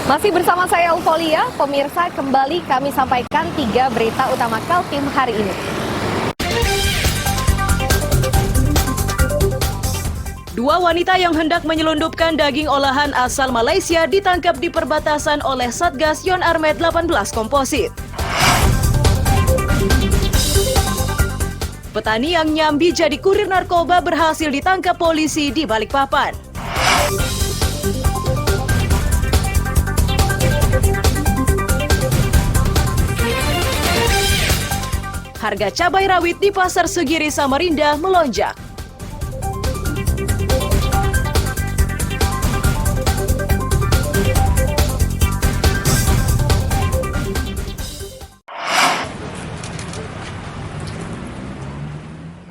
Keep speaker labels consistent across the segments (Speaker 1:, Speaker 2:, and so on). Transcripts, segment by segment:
Speaker 1: Masih bersama saya Eufolia, pemirsa, kembali kami sampaikan 3 berita utama Kaltim hari ini. Dua wanita yang hendak menyelundupkan daging olahan asal Malaysia ditangkap di perbatasan oleh Satgas Yon Armed 18 Komposit. Petani yang nyambi jadi kurir narkoba berhasil ditangkap polisi di Balikpapan. Harga cabai rawit di Pasar Sugiri Samarinda melonjak.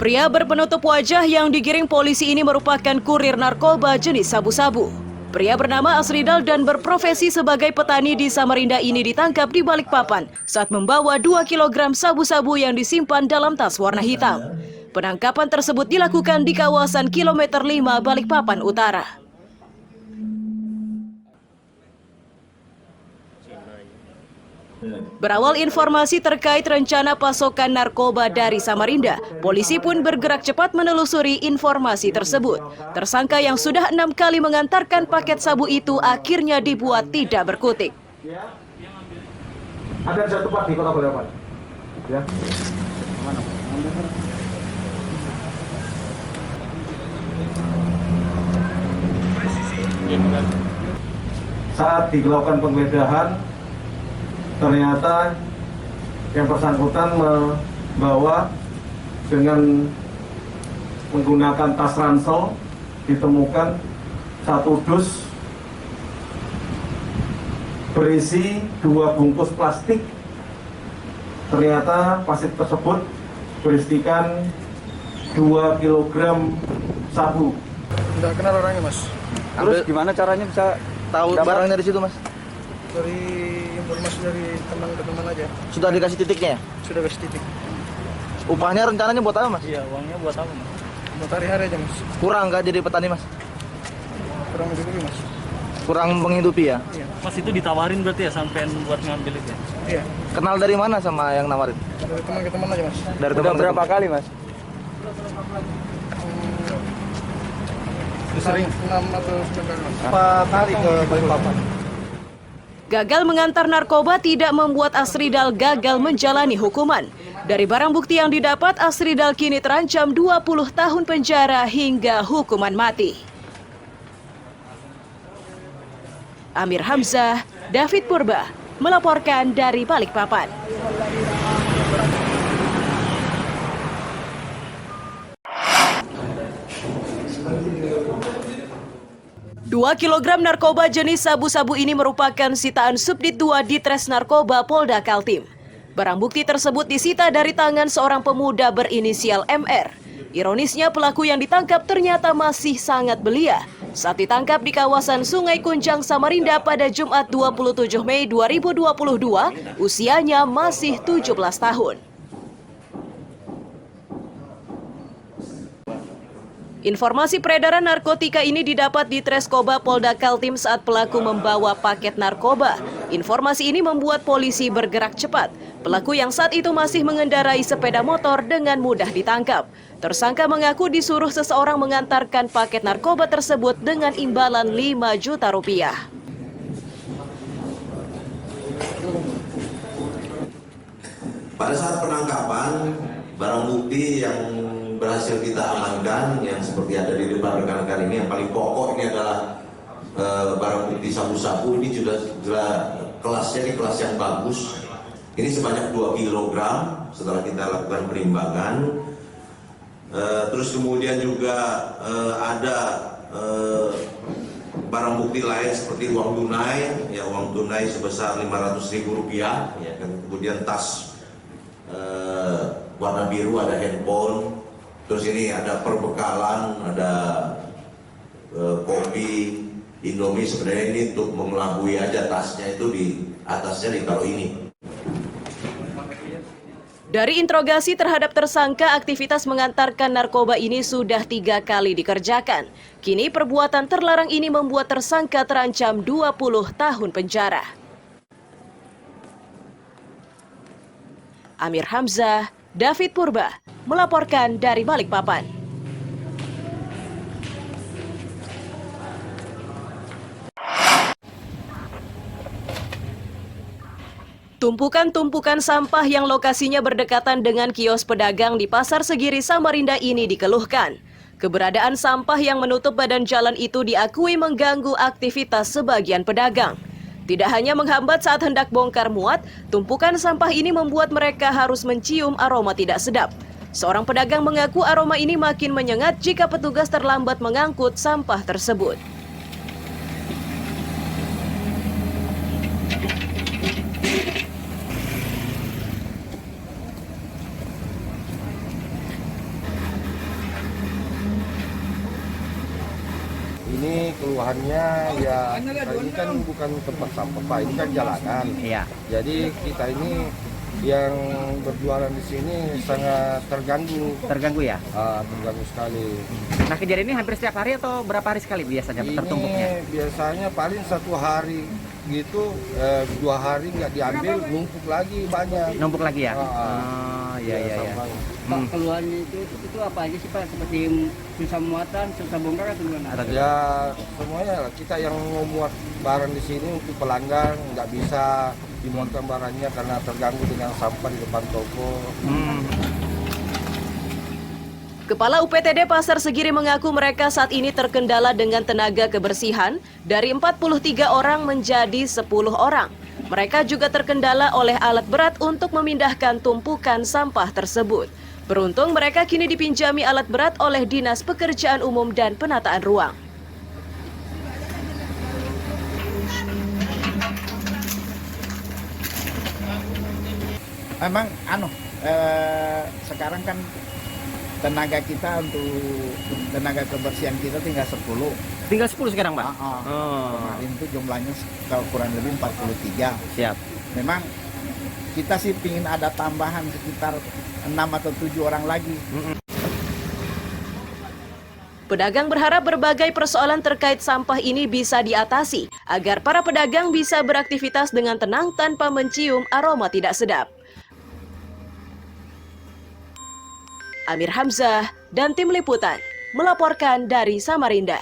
Speaker 1: Pria berpenutup wajah yang digiring polisi ini merupakan kurir narkoba jenis sabu-sabu. Pria bernama Asridal dan berprofesi sebagai petani di Samarinda ini ditangkap di Balikpapan saat membawa 2 kg sabu-sabu yang disimpan dalam tas warna hitam. Penangkapan tersebut dilakukan di kawasan kilometer 5 Balikpapan Utara. Berawal informasi terkait rencana pasokan narkoba dari Samarinda, polisi pun bergerak cepat menelusuri informasi tersebut. Tersangka yang sudah 6 kali mengantarkan paket sabu itu akhirnya dibuat tidak berkutik.
Speaker 2: Ada satu tempat di Kota Balikpapan. Ya. Saat dilakukan penggeledahan, ternyata yang bersangkutan membawa dengan menggunakan tas ransel, ditemukan 1 dus berisi 2 bungkus plastik. Ternyata plastik tersebut berisikan 2 kg sabu.
Speaker 3: Tidak kenal orangnya, Mas.
Speaker 4: Terus gimana caranya bisa tahu barangnya di situ, Mas?
Speaker 3: Dari informasi dari teman ke teman aja.
Speaker 4: Sudah dikasih titiknya ya?
Speaker 3: Sudah kasih titik.
Speaker 4: Upahnya rencananya buat apa, Mas?
Speaker 3: Iya, uangnya buat apa, Mas? Buat hari-hari aja, Mas.
Speaker 4: Kurang nggak jadi petani, Mas?
Speaker 3: Kurang menghidupi, Mas.
Speaker 4: Kurang menghidupi ya?
Speaker 3: Iya.
Speaker 5: Mas itu ditawarin berarti ya sampean buat ngambil itu ya?
Speaker 3: Iya.
Speaker 4: Kenal dari mana sama yang nawarin?
Speaker 3: Dari teman ke teman aja, Mas.
Speaker 4: Dari teman berapa kali, Mas?
Speaker 3: Sering 6 atau 9 kali, Mas. 4 hari ke Balikpapan.
Speaker 1: Gagal mengantar narkoba tidak membuat Asridal gagal menjalani hukuman. Dari barang bukti yang didapat, Asridal kini terancam 20 tahun penjara hingga hukuman mati. Amir Hamzah, David Purba, melaporkan dari Balikpapan. 2 kg narkoba jenis sabu-sabu ini merupakan sitaan Subdit 2 Ditres Narkoba Polda Kaltim. Barang bukti tersebut disita dari tangan seorang pemuda berinisial MR. Ironisnya pelaku yang ditangkap ternyata masih sangat belia. Saat ditangkap di kawasan Sungai Kunjang Samarinda pada Jumat 27 Mei 2022, usianya masih 17 tahun. Informasi peredaran narkotika ini didapat di Treskoba Polda Kaltim saat pelaku membawa paket narkoba. Informasi ini membuat polisi bergerak cepat. Pelaku yang saat itu masih mengendarai sepeda motor dengan mudah ditangkap. Tersangka mengaku disuruh seseorang mengantarkan paket narkoba tersebut dengan imbalan 5 juta rupiah.
Speaker 6: Pada saat penangkapan, barang bukti yang berhasil kita amankan yang seperti ada di depan rekan-rekan ini, yang paling pokok ini adalah barang bukti sabu-sabu. Ini sudah kelasnya, ini kelas yang bagus. Ini sebanyak 2 kg setelah kita lakukan perimbangan. Terus kemudian juga ada barang bukti lain seperti uang tunai, ya uang tunai sebesar Rp500.000, ya kan. Kemudian tas warna biru, ada handphone. Terus ini ada perbekalan, ada kopi, Indomie. Sebenarnya ini untuk mengelabui aja, tasnya itu di atasnya ditaruh ini.
Speaker 1: Dari interogasi terhadap tersangka, aktivitas mengantarkan narkoba ini sudah 3 kali dikerjakan. Kini perbuatan terlarang ini membuat tersangka terancam 20 tahun penjara. Amir Hamzah, David Purba, melaporkan dari Balikpapan. Tumpukan-tumpukan sampah yang lokasinya berdekatan dengan kios pedagang di Pasar Segiri Samarinda ini dikeluhkan. Keberadaan sampah yang menutup badan jalan itu diakui mengganggu aktivitas sebagian pedagang. Tidak hanya menghambat saat hendak bongkar muat, tumpukan sampah ini membuat mereka harus mencium aroma tidak sedap. Seorang pedagang mengaku aroma ini makin menyengat jika petugas terlambat mengangkut sampah tersebut.
Speaker 7: Ini keluhannya ya, ini kan bukan tempat sampah Pak, ini kan jalanan.
Speaker 4: Iya.
Speaker 7: Jadi kita ini yang berjualan di sini sangat terganggu.
Speaker 4: Terganggu ya?
Speaker 7: Terganggu sekali.
Speaker 4: Nah, kejadian ini hampir setiap hari atau berapa hari sekali biasanya tertumpuknya?
Speaker 7: Ini biasanya paling 1 hari gitu, 2 hari nggak diambil, numpuk lagi banyak.
Speaker 4: Numpuk lagi ya?
Speaker 7: Iya.
Speaker 8: Pak, keluhannya itu apa aja sih Pak? Seperti susah muatan, susah bongkar atau gimana?
Speaker 7: Ya semuanya lah. Kita yang memuat barang di sini untuk pelanggan nggak bisa dimuatkan barangnya karena terganggu dengan sampah di depan toko.
Speaker 1: Kepala UPTD Pasar Segiri mengaku mereka saat ini terkendala dengan tenaga kebersihan dari 43 orang menjadi 10 orang. Mereka juga terkendala oleh alat berat untuk memindahkan tumpukan sampah tersebut. Beruntung mereka kini dipinjami alat berat oleh Dinas Pekerjaan Umum dan Penataan Ruang.
Speaker 9: Memang sekarang kan tenaga kita untuk tenaga kebersihan kita tinggal 10.
Speaker 4: Tinggal 10 sekarang, Pak?
Speaker 9: Kemarin itu jumlahnya kurang lebih 43.
Speaker 4: Siap.
Speaker 9: Memang kita sih ingin ada tambahan sekitar 6 atau 7 orang lagi.
Speaker 1: Pedagang berharap berbagai persoalan terkait sampah ini bisa diatasi agar para pedagang bisa beraktivitas dengan tenang tanpa mencium aroma tidak sedap. Amir Hamzah dan tim liputan melaporkan dari Samarinda.